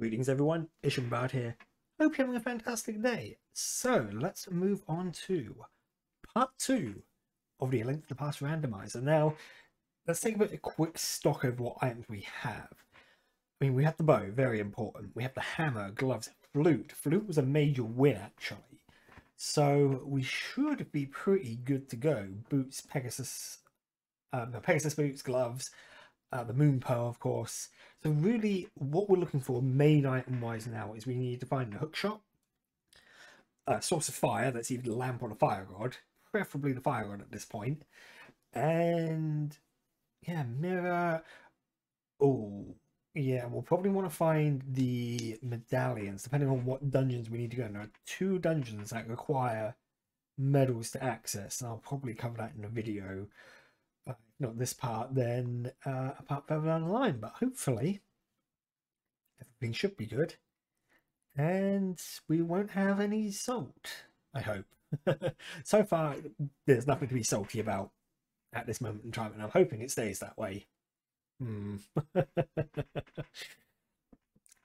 Greetings everyone, Ishambard here. Hope you're having a fantastic day. So let's move on to part 2 of the Link to the Past Randomiser. Now, let's take a quick stock of what items we have. I mean, we have the bow, very important. We have the hammer, gloves, flute. Flute was a major win actually. So we should be pretty good to go. Boots, Pegasus boots, gloves, the moon pearl, of course. So really what we're looking for main item wise now is we need to find a hookshot, a source of fire that's either the lamp or the fire rod, preferably the fire rod at this point, and yeah, mirror. Oh yeah, we'll probably want to find the medallions depending on what dungeons we need to go. There are 2 dungeons that require medals to access, and I'll probably cover that in a video. Not this part, then a part further down the line, but hopefully everything should be good and we won't have any salt, I hope. So far there's nothing to be salty about at this moment in time, and I'm hoping it stays that way.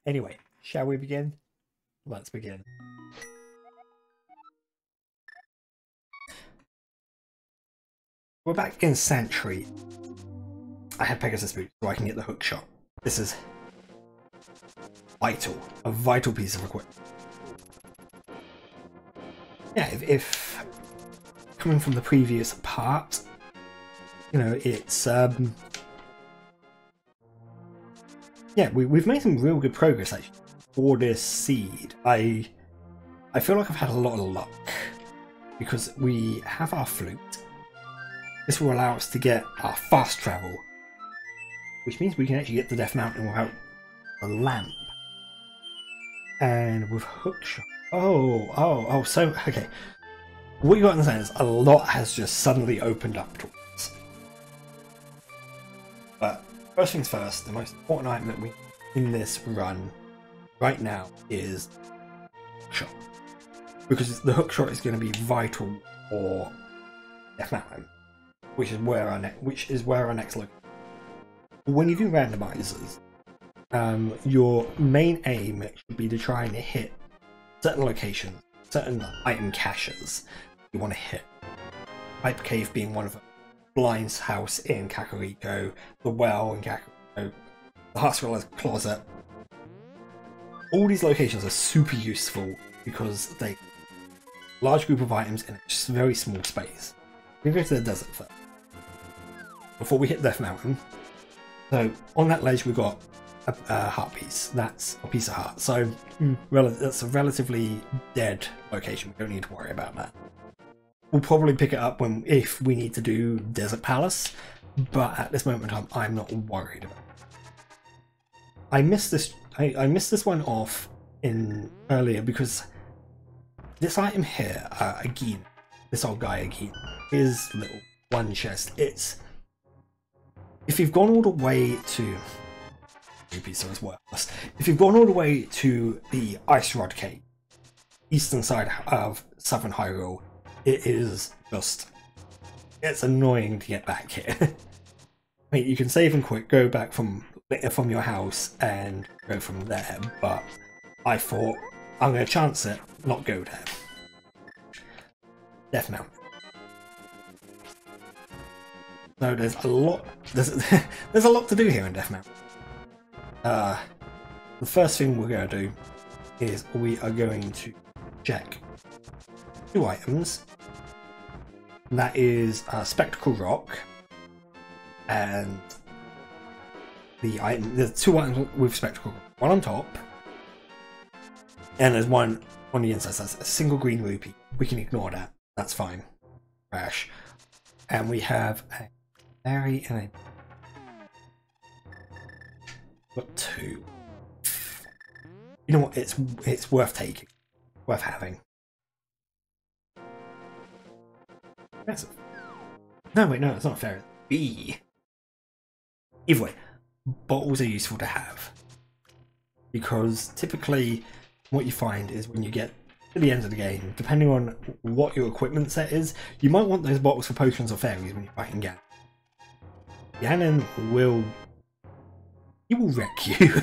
Anyway, shall we begin? Let's begin. We're back in Sanctuary. I have Pegasus boots so I can get the hook shot. This is vital, a vital piece of equipment. Yeah, if coming from the previous part, you know, it's yeah, we've made some real good progress actually for this seed. I feel like I've had a lot of luck because we have our flute. This will allow us to get our fast travel, which means we can actually get to Death Mountain without a lamp. And with hookshot. Oh, so, okay. What you got to understand is a lot has just suddenly opened up to us. But first things first, the most important item that we in this run right now is hookshot. Because the hookshot is going to be vital for Death Mountain. Which is where our next look. When you do randomizers, your main aim should be to try and hit certain locations, certain item caches you want to hit. Pipe Cave being one of them, Blind's house in Kakariko, the well in Kakariko, the Hospital's closet. All these locations are super useful because they large group of items in a just very small space. We go to the desert first before we hit Death Mountain. So on that ledge we've got a heart piece. That's a piece of heart. So that's a relatively dead location. We don't need to worry about that. We'll probably pick it up if we need to do Desert Palace, but at this moment in time I'm not worried about it. I missed this one off in earlier because this item here, again, this old guy again, his little one chest, if you've gone all the way to so it's worthless. If you've gone all the way to the Ice Rod Cave, eastern side of Southern Hyrule, it's annoying to get back here. I mean, you can save and quick, go back from your house and go from there, but I thought I'm going to chance it, not go there. Death Mountain. So there's a lot. There's a lot to do here in Death Mountain. The first thing we're going to do is we are going to check 2 items. And that is Spectacle Rock and there's 2 items with Spectacle Rock. One on top, and there's one on the inside. So that's a single green rupee. We can ignore that. That's fine. Crash. And we have a berry and a... Got 2. You know what? It's worth taking. Worth having. No, wait, no, it's not fair. B. Either way, bottles are useful to have. Because typically what you find is when you get to the end of the game, depending on what your equipment set is, you might want those bottles for potions or fairies when you're fighting Ganon. Ganon will... he will wreck you.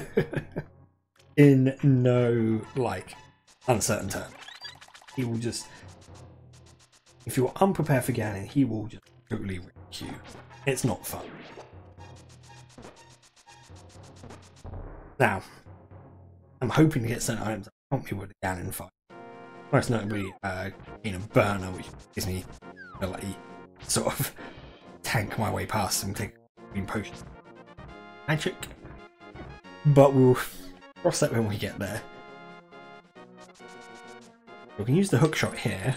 in no, like, uncertain terms. He will just, if you're unprepared for Ganon, he will just totally wreck you. It's not fun. Now, I'm hoping to get certain items that help me with the Ganon fight. Most notably, Burner, which gives me the ability to sort of tank my way past and take green potion. Magic. But we'll cross that when we get there. We can use the hookshot here.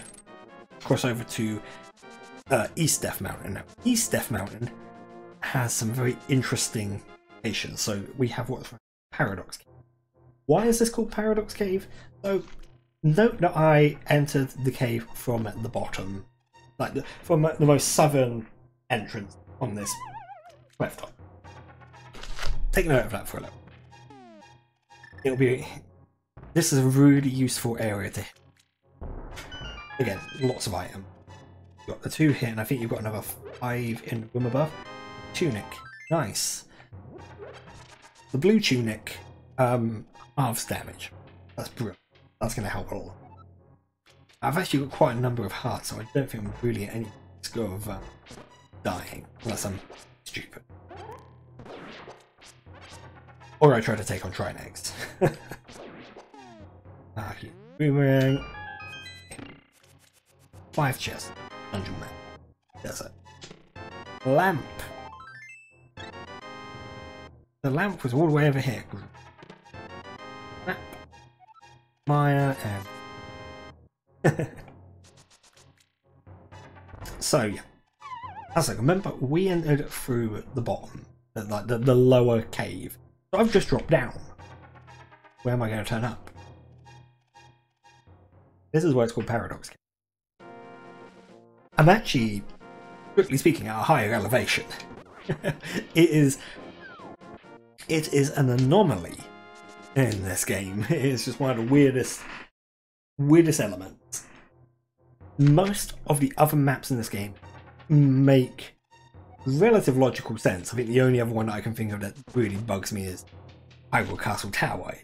Cross over to East Death Mountain. Now, East Death Mountain has some very interesting locations. So we have what's Paradox Cave. Why is this called Paradox Cave? So note that I entered the cave from the bottom, like from the most southern entrance on this cliff top. Take note of that for a little. It'll be. This is a really useful area to hit. Again, lots of items. You've got the 2 here, and I think you've got another 5 in the room above. Tunic, nice. The blue tunic halves damage. That's brilliant. That's going to help a lot. I've actually got quite a number of hearts, so I don't think I'm really at any risk of dying, unless I'm stupid. Or I try to take on Trinex. Okay, boomerang. 5 chests. Dungeon map. That's it. Lamp. The lamp was all the way over here. Lamp. Maya and... So, yeah. As I remember, we entered through the bottom. Like the lower cave. So I've just dropped down. Where am I going to turn up? This is why it's called Paradox Cave. I'm actually, strictly speaking, at a higher elevation. It is an anomaly in this game. It is just one of the weirdest elements. Most of the other maps in this game make relative logical sense. I think the only other one that I can think of that really bugs me is Hyrule Castle Tower.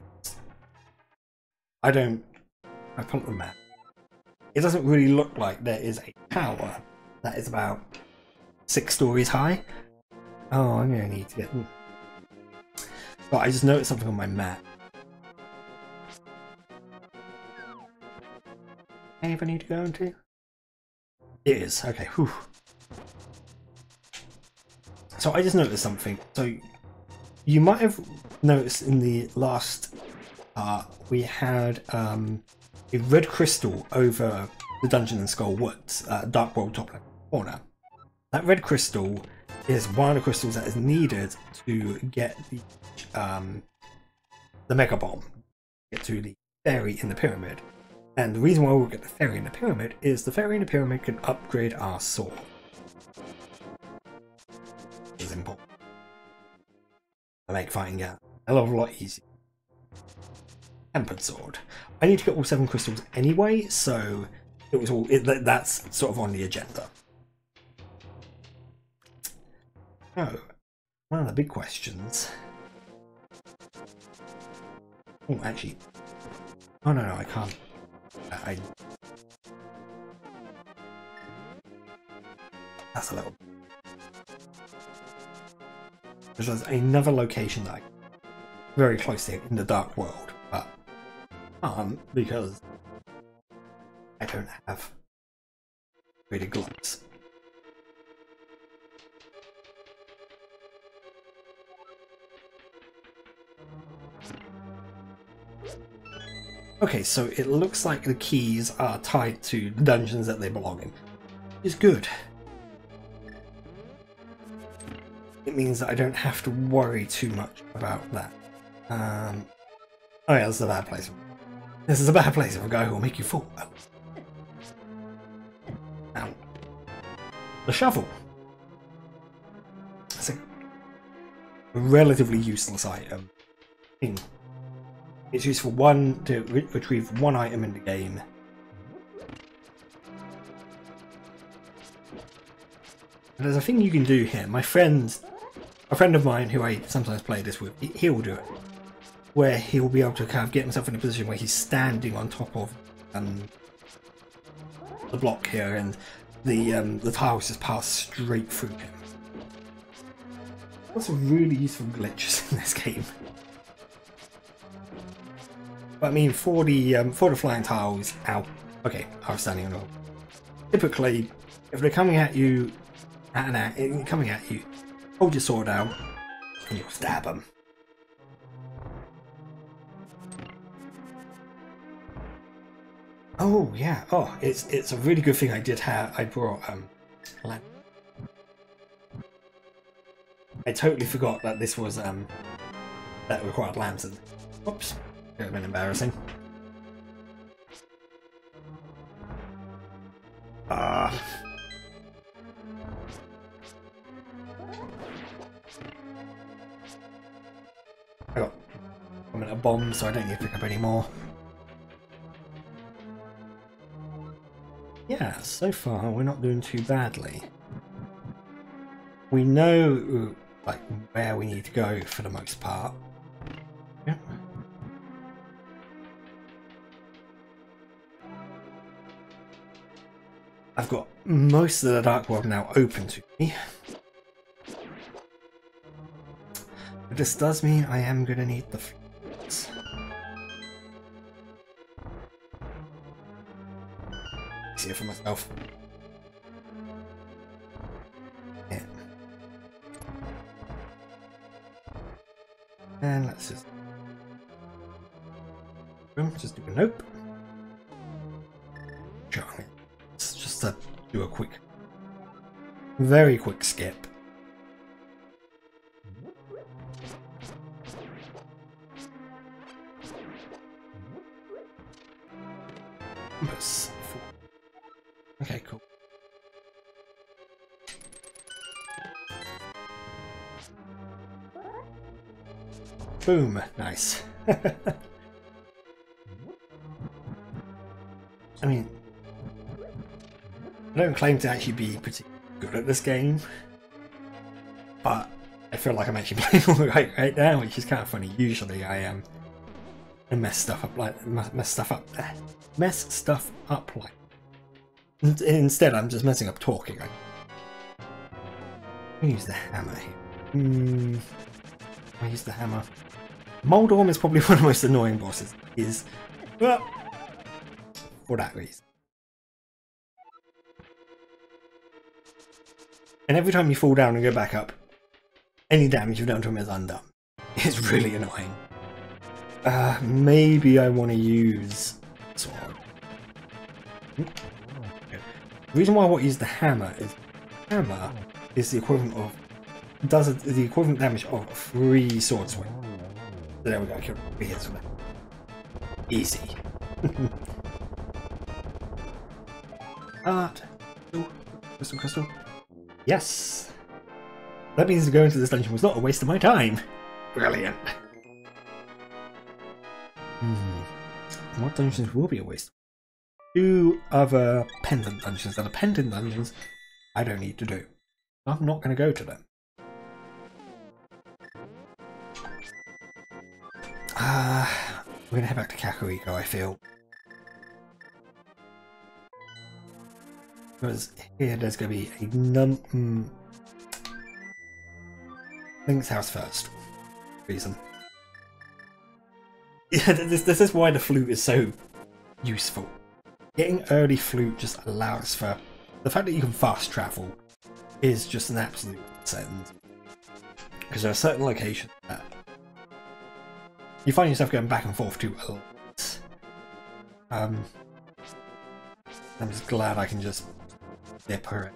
I pumped the map. It doesn't really look like there is a tower that is about 6 stories high. Oh, I'm going to need to get... But I just noticed something on my map. Cave I need to go into? It is, okay, whew. So I just noticed something. So you might have noticed in the last part we had a red crystal over the Dungeon and Skull Woods, Dark World top left corner. That red crystal is one of the crystals that is needed to get the Mega Bomb, get to the fairy in the pyramid. And the reason why we'll get the fairy in the pyramid is the fairy in the pyramid can upgrade our sword. It's important. I make fighting out a lot easier. Tempered sword. I need to get all 7 crystals anyway, so it was all that's sort of on the agenda. Oh, one of the big questions. Oh, actually, oh no, I can't. That's a little. There's another location that I very close to in the Dark World, but because I don't have really gloves. Okay, so it looks like the keys are tied to the dungeons that they belong in. It's good. It means that I don't have to worry too much about that. Oh yeah, this is a bad place. This is a bad place for a guy who will make you fall. Oh. Now, the shovel. It's a relatively useless item. It's used for to retrieve one item in the game. And there's a thing you can do here. A friend of mine who I sometimes play this with, he'll do it. where he'll be able to kind of get himself in a position where he's standing on top of the block here, and the tiles just pass straight through him. That's some really useful glitches in this game. But I mean, for the flying tiles, ow. Okay, I was standing on. Typically, if they're coming at you, hold your sword out and you'll stab them. Oh yeah. Oh, it's a really good thing I did have. I brought lamp. I totally forgot that this was that required lanterns. Oops, could have been embarrassing. I got a bomb, so I don't need to pick up any more. Yeah, so far we're not doing too badly. We know like where we need to go for the most part. Yeah. I've got most of the Dark World now open to me. But this does mean I am going to need the flutes. See it for myself. Yeah. And let's just do a nope. Charming. Let's just do a quick, very quick skip. Okay, cool. Boom, nice. I mean, I don't claim to actually be particularly good at this game, but I feel like I'm actually playing all right now, which is kind of funny. Usually I am. And mess stuff up like instead I'm just messing up talking. I use the hammer here. I use the hammer. Moldorm is probably one of the most annoying bosses. For that reason. And every time you fall down and go back up, any damage you've done to him is undone. It's really annoying. Maybe I want to use sword. Okay. The reason why I want to use the hammer is the equivalent of the equivalent damage of 3 sword swing. So there we go. Kill 3 hits with that. Easy. Art. Crystal. Yes. That means going to this dungeon was not a waste of my time. Brilliant. What dungeons will be a waste? 2 other pendant dungeons, and the pendant dungeons I don't need to do. I'm not going to go to them. We're going to head back to Kakariko, I feel. Because here there's going to be a Link's house first. Reason. Yeah, this is why the flute is so useful. Getting early flute just allows for the fact that you can fast travel is just an absolute sentence. Because there are certain locations that you find yourself going back and forth to a lot. I'm just glad I can just dip her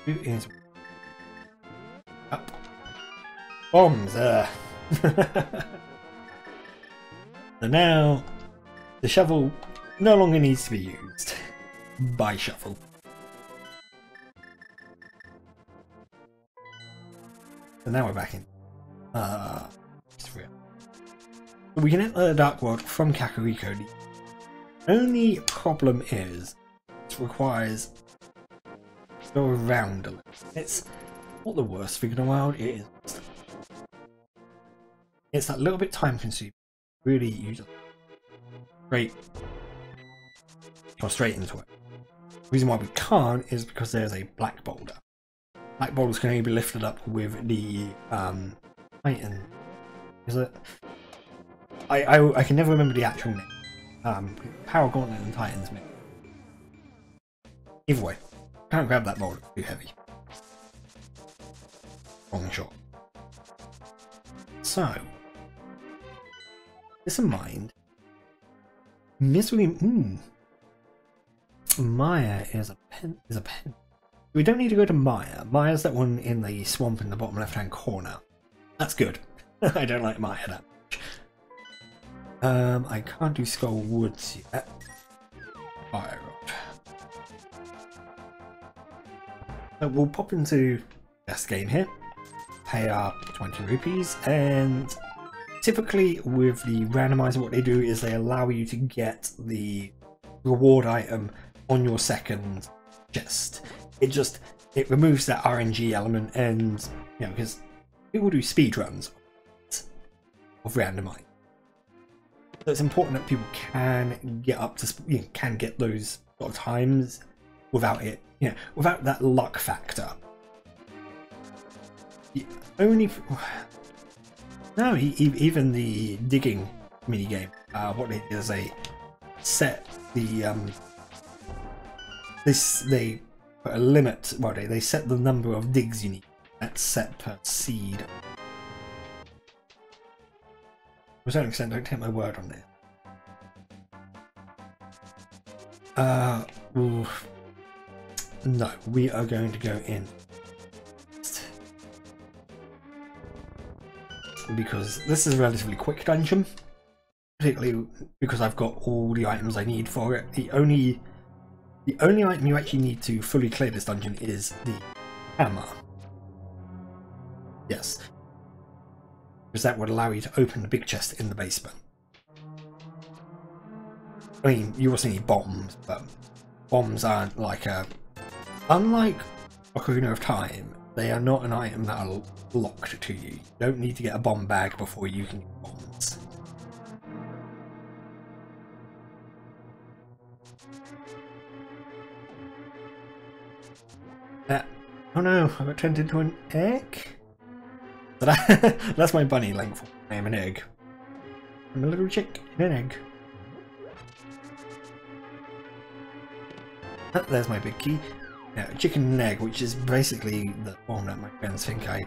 in. Who is up? Bombs! So now the shovel no longer needs to be used by shovel. So now we're back in. It's real. We can enter the Dark World from Kakariko. The only problem is it requires to go around a little. not the worst thing in the world. It is. It's that little bit time consuming. Really, you just go straight into it. The reason why we can't is because there's a black boulder. Black boulders can only be lifted up with the Titan. Is it? I can never remember the actual name. Power Gauntlet and Titan's name. Either way, can't grab that boulder, it's too heavy. Wrong shot. So, this in mind, Maya is a pen. We don't need to go to Maya. Maya's that one in the swamp in the bottom left-hand corner. That's good. I don't like Maya that much. I can't do Skull Woods yet. Fire Rod. So we'll pop into this game here. Pay our 20 rupees, and typically with the randomizer, what they do is they allow you to get the reward item on your second chest. It removes that RNG element, and you know, because people do speed runs of randomizer, so it's important that people can get up to can get those sort of times without it, without that luck factor. Even the digging minigame, what they do is they set the they put a limit. Well, they set the number of digs you need. That's set per seed. To a certain extent, don't take my word on it. No, we are going to go in because this is a relatively quick dungeon, particularly because I've got all the items I need for it. The only item you actually need to fully clear this dungeon is the hammer. Yes, because that would allow you to open the big chest in the basement. I mean, you also need bombs, but bombs aren't like unlike Ocarina of Time, they are not an item that are locked to you. You don't need to get a bomb bag before you can get bombs. Oh no, I got turned into an egg? That's my bunny length. I am an egg. I'm a little chick in an egg. There's my big key. Now, chicken and egg, which is basically the form that my friends think I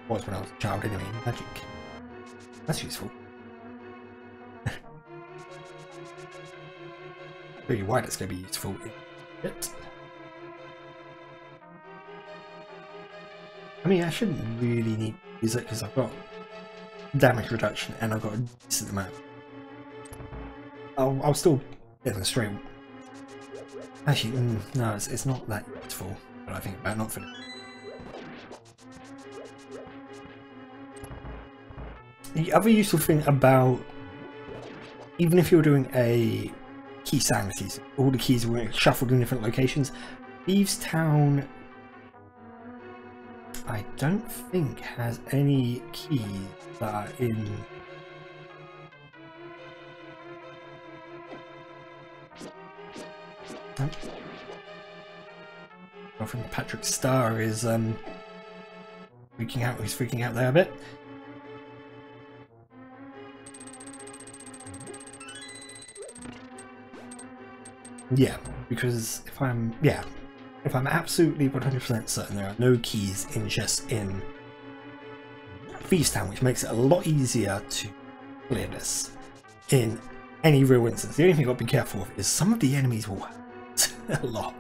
was when I was a child anyway. Magic. That's useful. Show you why that's going to be useful in a bit. I mean, I shouldn't really need to use it because I've got damage reduction and I've got a decent amount. I'll still get the straight. Actually, no, it's not that useful, but I think about not for the other useful thing about, even if you're doing a key sanities, all the keys were shuffled in different locations. Thieves Town, I don't think has any keys that are in. I think Patrick Starr is freaking out. He's freaking out there a bit. Yeah, because if I'm absolutely 100% certain there are no keys in chests in Thieves Town, which makes it a lot easier to clear this in any real instance. The only thing you've got to be careful of is some of the enemies will hurt a lot.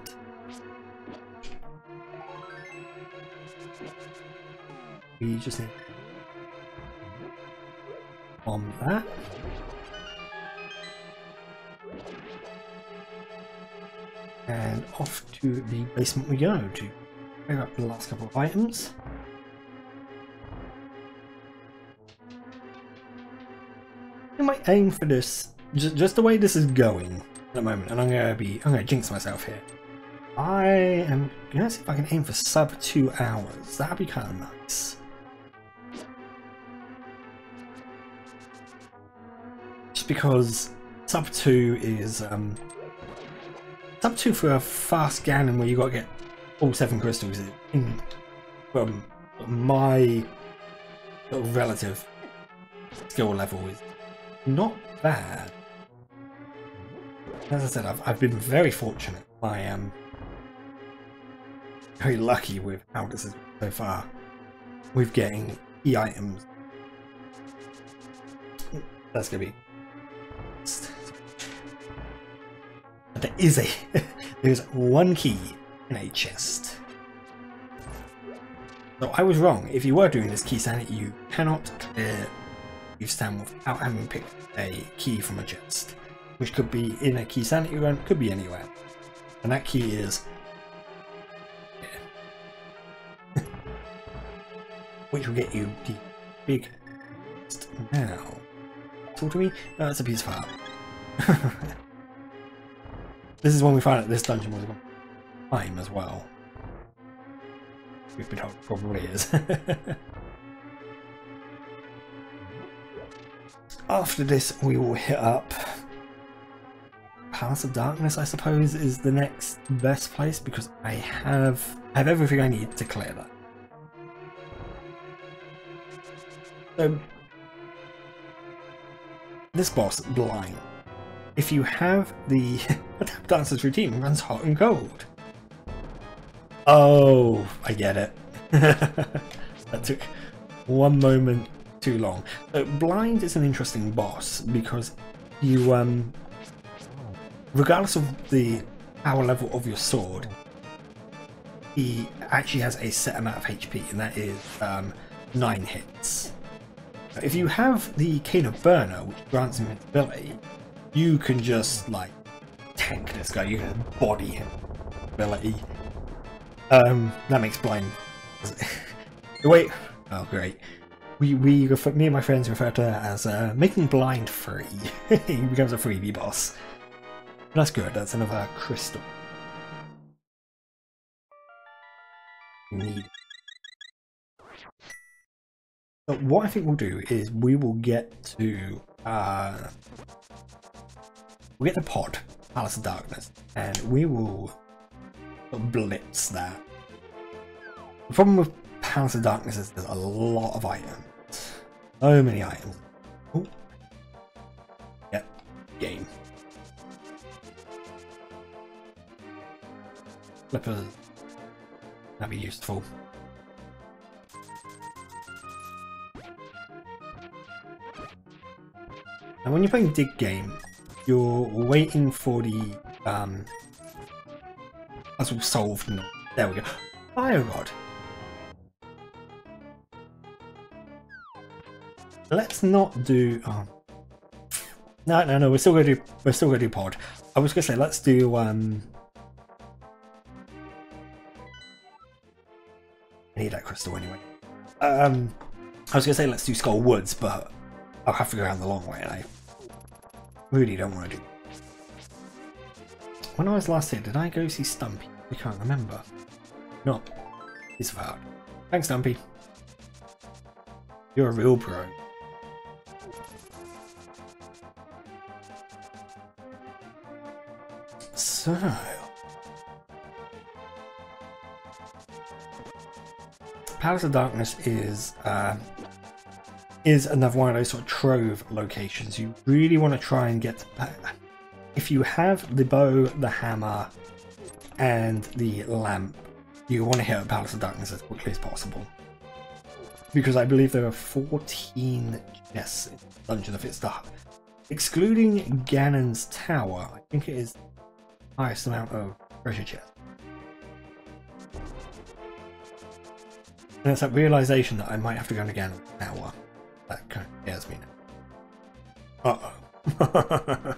We just need on that. And off to the basement we go to pick up the last couple of items. I might aim for this just the way this is going at the moment, and I'm gonna jinx myself here. I am gonna see if I can aim for sub 2 hours. That'd be kind of nice. Just because sub 2 is sub 2 for a fast Ganon where you got to get all 7 crystals in from my sort of relative skill level is not bad. As I said, I've been very fortunate. I am very lucky with how this is so far with getting key items. That's gonna be. There's one key in a chest. So I was wrong. If you were doing this key stand, you cannot clear you stand without having picked a key from a chest, which could be in a key sanity run, could be anywhere. And that key is here. Which will get you the big now. Talk to me? No, that's a piece of art. This is when we find out this dungeon was a time as well. We've been told it probably is. After this, we will hit up Palace of Darkness, I suppose, is the next best place because I have everything I need to clear that. So, this boss, Blind. If you have the Tap Dancer's routine, runs hot and cold. Oh, I get it. That took one moment too long. So Blind is an interesting boss because you, regardless of the power level of your sword, he actually has a set amount of HP, and that is 9 hits. If you have the Cane of Burner, which grants invincibility, you can just like tank this guy. You can body him. Ability. That makes Blind. Wait. Oh, great. Me and my friends refer to that as making Blind free. He becomes a freebie boss. That's good. That's another crystal. Need. So what I think we'll do is we will get to we'll get the pod, Palace of Darkness, and we will blitz that. The problem with Palace of Darkness is there's a lot of items. So many items. Oh. Yep, game. Flippers. That'd be useful. And when you're playing Dig Game, you're waiting for the puzzle solved. No, there we go. Fire Rod. Let's not do. Oh. No. We're still gonna do pod. I was gonna say let's do. I need that crystal anyway. I was gonna say let's do Skull Woods, but I'll have to go around the long way, and I really don't want to do. When I was last here, did I go see Stumpy? I can't remember. No, he's far. Thanks, Stumpy. You're a real pro. So, Palace of Darkness is another one of those sort of trove locations. You really want to try and get. If you have the bow, the hammer, and the lamp, you want to hit Palace of Darkness as quickly as possible. Because I believe there are 14 chests in the dungeon if it's dark. Excluding Ganon's tower, I think it is the highest amount of treasure chests. And it's that realization that I might have to go into Ganon's tower. That kind of scares me now. Uh-oh.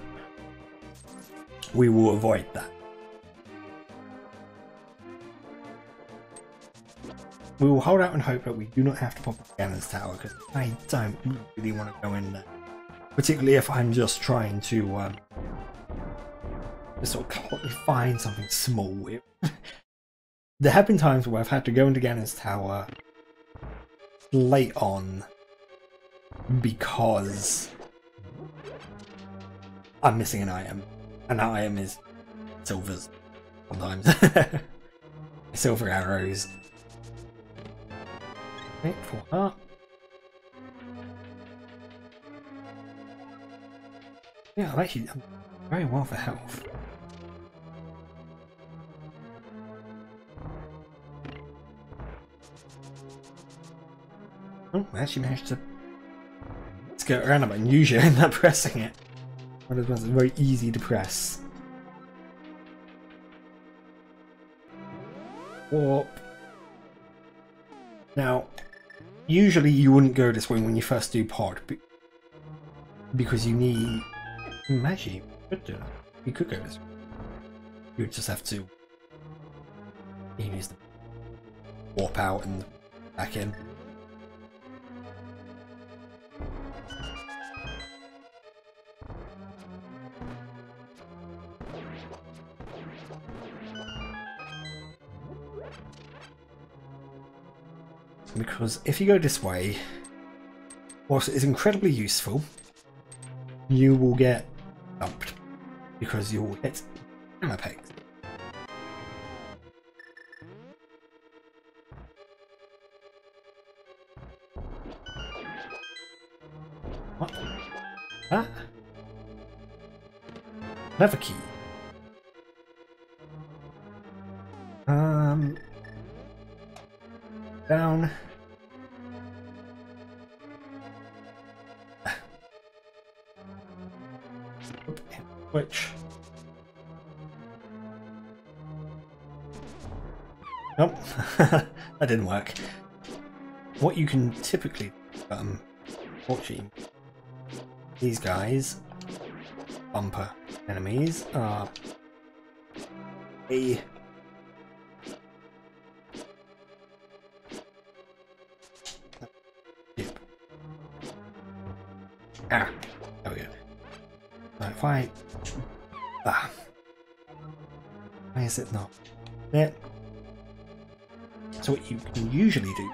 We will avoid that. We will hold out and hope that we do not have to pop Ganon's tower, because I don't really want to go in there. Particularly if I'm just trying to just sort of find something small. There have been times where I've had to go into Ganon's tower late on because I'm missing an item, and that item is silvers sometimes. Silver arrows. Okay, for heart. Yeah, I'm very well for health. Oh, I actually managed to skirt around it, but usually I end up pressing it. One of those ones that's very easy to press. Warp. Now, usually you wouldn't go this way when you first do pod, because you need... Actually, you could go this way. You would just have to use the warp out and back in. Because if you go this way, whilst it is incredibly useful, you will get dumped because you will hit hammer pegs. What? That? Lever key. Down. Which? Nope, that didn't work. What you can typically, fortunately, these guys, bumper enemies, are a there we go. So if I why is it not there? So what you can usually do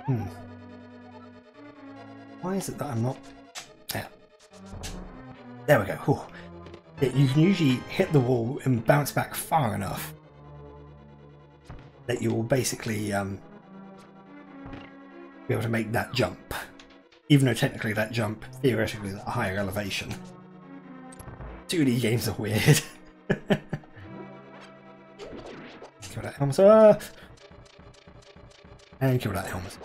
why is it that I'm not there we go. Whew. Yeah, you can usually hit the wall and bounce back far enough that you will basically be able to make that jump. Even though technically that jump, theoretically, is at a higher elevation. 2D games are weird. Kill that helmet. And kill that helmet.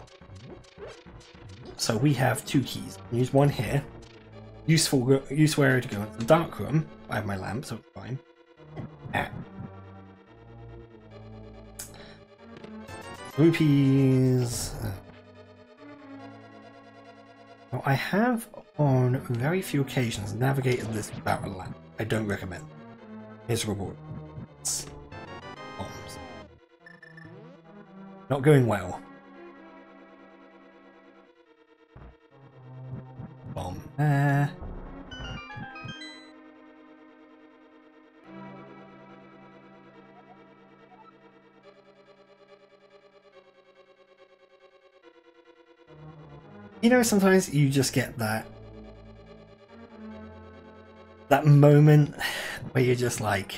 So we have two keys. Use one here. Useful area to go into the dark room. I have my lamp, so it's fine. Rupees. Now, I have on very few occasions navigated this without a lamp. I don't recommend. Here's a reward. Bombs. Not going well. Bomb there. You know, sometimes you just get that moment where you're just like,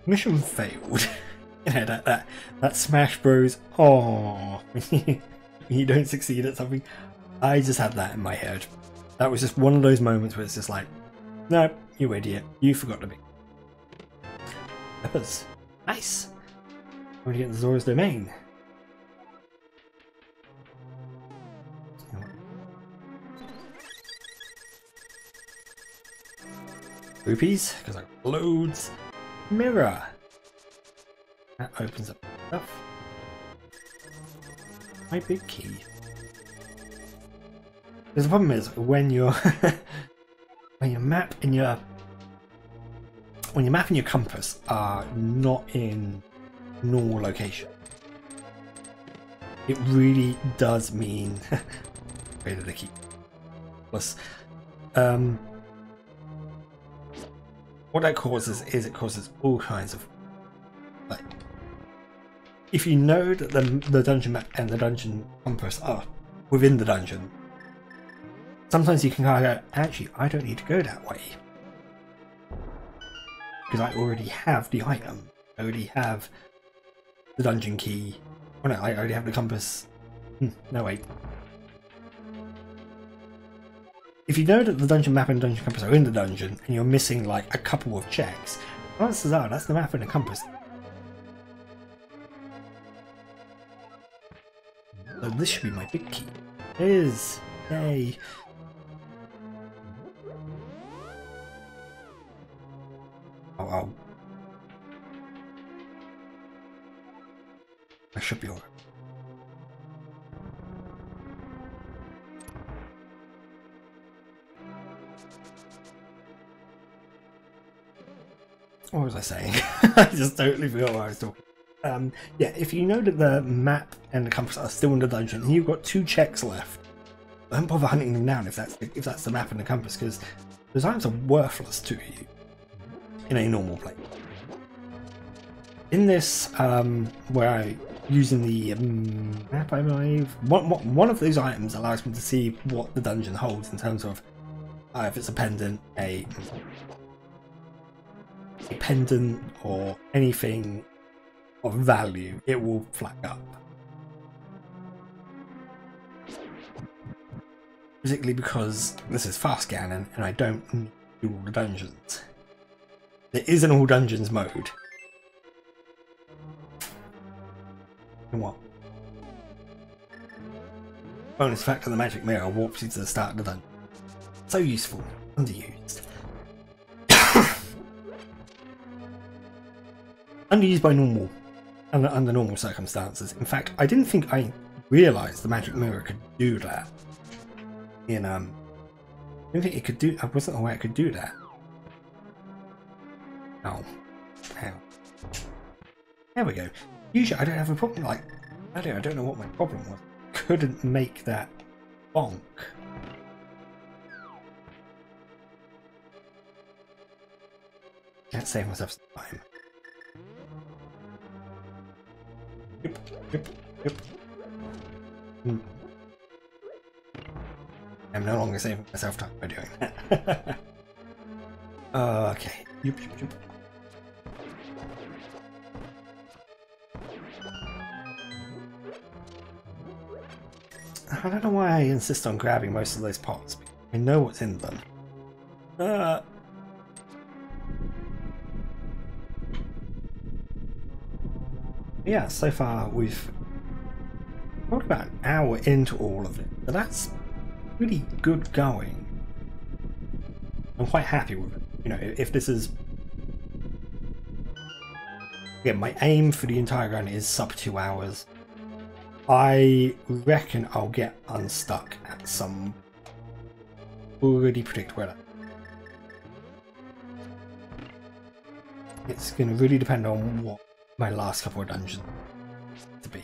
mission failed. You know, that Smash Bros. Oh, you don't succeed at something. I just had that in my head. That was just one of those moments where it's just like, no, you idiot, you forgot to be. Peppers, nice. I'm gonna get the Zora's Domain. Rupees, because I got loads. Mirror. That opens up stuff. My big key. Because the problem is when you're when your map and your compass are not in normal location, it really does mean where did I keep? Plus, what that causes is it causes all kinds of, like, if you know that the dungeon map and the dungeon compass are within the dungeon, sometimes you can kind of go, actually, I don't need to go that way. Because I already have the item. I already have the dungeon key. Oh no, I already have the compass. No, wait. If you know that the dungeon map and dungeon compass are in the dungeon, and you're missing like a couple of checks, chances are that's the map and the compass. So this should be my big key. It is. Yay. Oh. I should be alright. What was I saying? I just totally forgot what I was talking. Yeah, if you know that the map and the compass are still in the dungeon, and you've got 2 checks left, don't bother hunting them down if that's the map and the compass, because those items are worthless to you in a normal play. In this, where I'm using the map, I believe, one of those items allows me to see what the dungeon holds in terms of if it's a pendant, a pendant, or anything of value, it will flag up. Particularly because this is fast scanning and I don't need to do all the dungeons. There is an all dungeons mode. And what? Bonus fact of the magic mirror warps you to the start of the dungeon. So useful, underused. Underused by normal, under normal circumstances. In fact, I didn't think I realised the magic mirror could do that. I didn't think it could do. I wasn't aware it could do that. Oh, how? There we go. Usually, I don't have a problem. Like, I don't know what my problem was. Couldn't make that bonk. Can't save myself some time. Yep. I'm no longer saving myself time by doing that. Okay. Yep. I don't know why I insist on grabbing most of those pots. I know what's in them. Yeah, so far we've got about an hour into all of it, but that's really good going. I'm quite happy with it. You know, if this is... Yeah, my aim for the entire run is sub 2 hours. I reckon I'll get unstuck at some... Already predict where. It's going to really depend on what my last couple of dungeons to be.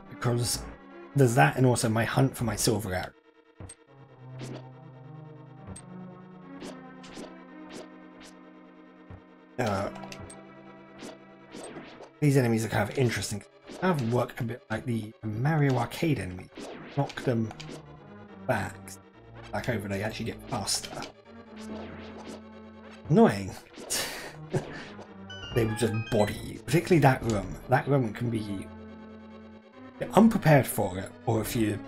Because there's that, and also my hunt for my silver arrow. These enemies are kind of interesting. They kind of work a bit like the Mario Arcade enemies. Knock them back over, they actually get faster. Annoying. They will just body you. Particularly that room. That room can be unprepared for it, or if you...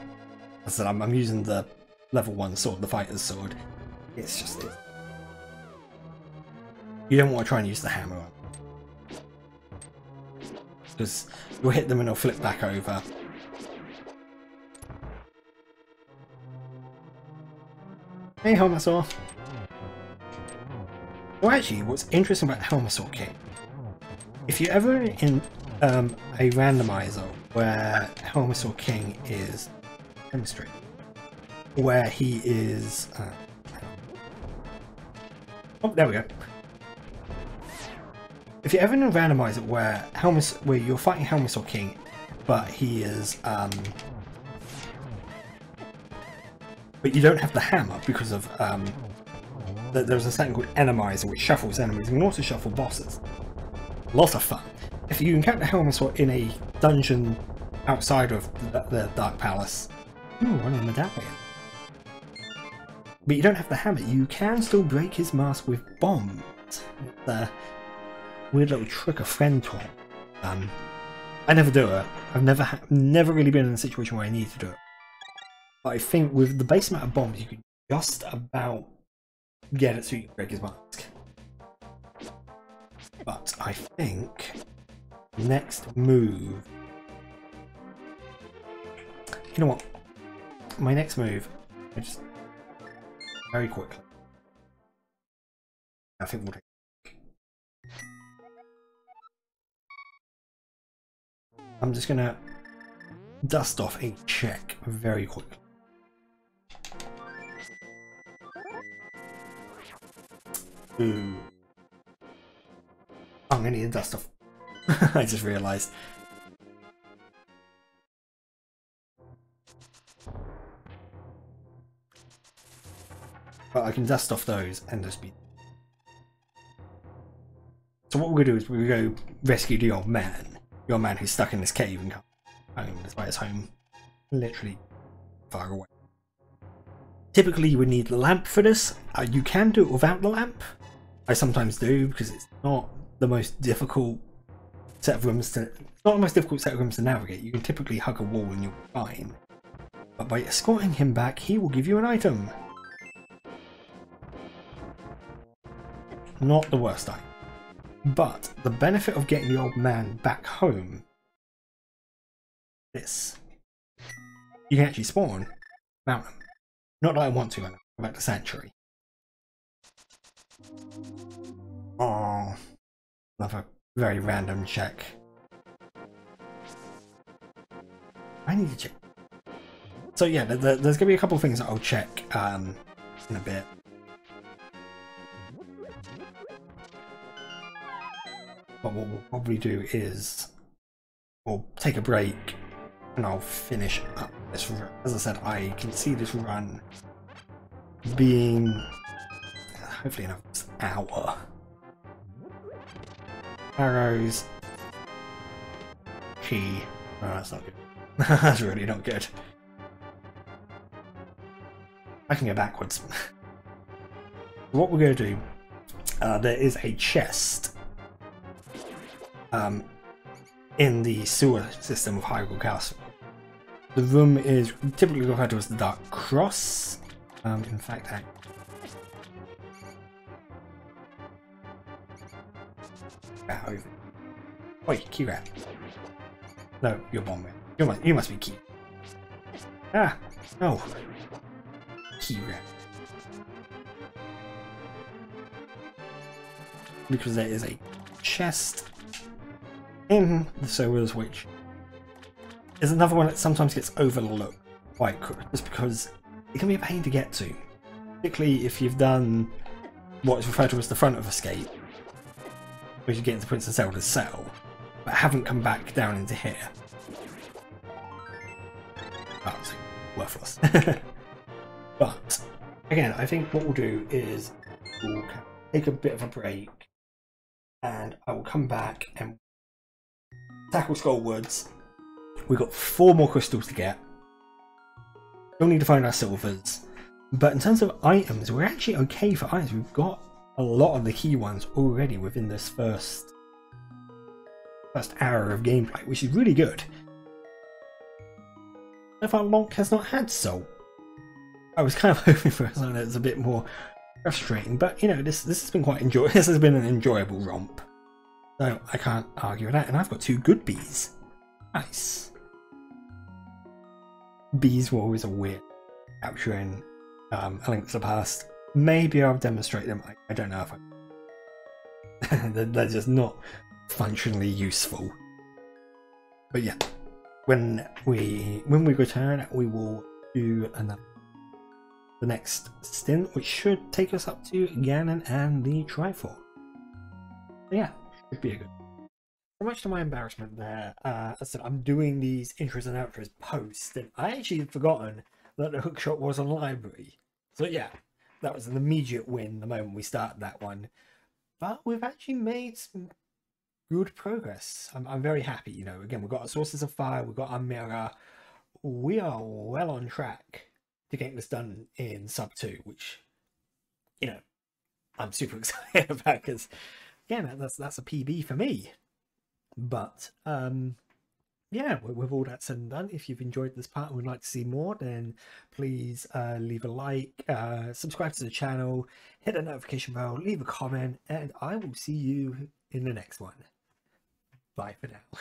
I said I'm using the level 1 sword, the fighter's sword. It's just... You don't want to try and use the hammer on. Because you'll hit them and they'll flip back over. Hey, Helmasaur. Well, actually, what's interesting about Helmasaur King, if you're ever in a randomizer where Helmasaur King is demonstrated, where he is... oh, there we go. If you're ever in a randomizer where you're fighting Helmasaur King, but he is but you don't have the hammer because of there's a setting called Randomiser which shuffles enemies and can also shuffle bosses. Lots of fun. If you encounter Helmersword in a dungeon outside of the Dark Palace, one in medallion. But you don't have the hammer. You can still break his mask with bombs. It's a weird little trick a friend taught. I never do it. I've never really been in a situation where I need to do it. But I think with the base amount of bombs, you can just about get it so you can break his mask. But I think next move. You know what? My next move, just very quickly. I think we'll take. I'm just gonna dust off a check very quickly. Ooh. I'm gonna need to dust off. I just realised. But I can dust off those and just be. So what we're gonna do is we're gonna go rescue the old man. The old man who's stuck in this cave and can't home despite his home literally far away. Typically you would need the lamp for this. You can do it without the lamp. I sometimes do because it's not the most difficult set of rooms to navigate. You can typically hug a wall and you'll be fine. But by escorting him back, he will give you an item. Not the worst item. But the benefit of getting the old man back home, this. You can actually spawn mount him. Not that I want to, I go back to Sanctuary. Oh, another very random check. I need to check. So yeah, there's going to be a couple of things that I'll check in a bit. But what we'll probably do is we'll take a break and I'll finish up this run. As I said, I can see this run being hopefully another hour. Arrows. Key. Oh, that's not good. That's really not good. I can go backwards. What we're going to do, there is a chest in the sewer system of Hyrule Castle. The room is typically referred to as the Dark Cross. In fact, Oi, key rat. No, you're bomb rat. You must be key. Ah, no. Key rat. Because there is a chest in the sewers, which is another one that sometimes gets overlooked quite quick, just because it can be a pain to get to, particularly if you've done what is referred to as the front of escape, where you get into Princess Zelda's cell, but haven't come back down into here. That's worthless. But again, I think what we'll do is we'll take a bit of a break, and I will come back and tackle Skull Woods. We've got 4 more crystals to get. We'll need to find our silvers. But in terms of items, we're actually okay for items. We've got a lot of the key ones already within this first hour of gameplay, which is really good. So far, Lonk has not had salt. I was kind of hoping for something that's a bit more frustrating, but you know, this has been quite enjoyable. This has been an enjoyable romp. So I can't argue with that, and I've got 2 good bees. Nice. Bees were always a weird capturing A Link to the Past. Maybe I'll demonstrate them. I don't know if I. They're just not functionally useful. But yeah, when we return, we will do the next stint, which should take us up to Ganon and the Triforce. So yeah, should be a good. So much to my embarrassment there, as I said, I'm doing these intros and outros post, and I actually had forgotten that the hookshot was on library. So yeah, that was an immediate win the moment we started that one. But we've actually made some good progress. I'm very happy. You know, again, we've got our sources of fire, we've got our mirror. We are well on track to getting this done in sub 2, which, you know, I'm super excited about because, again, that's a PB for me. But yeah, with all that said and done, if you've enjoyed this part and would like to see more, then please leave a like, subscribe to the channel, hit that notification bell, leave a comment, and I will see you in the next one. Bye for now.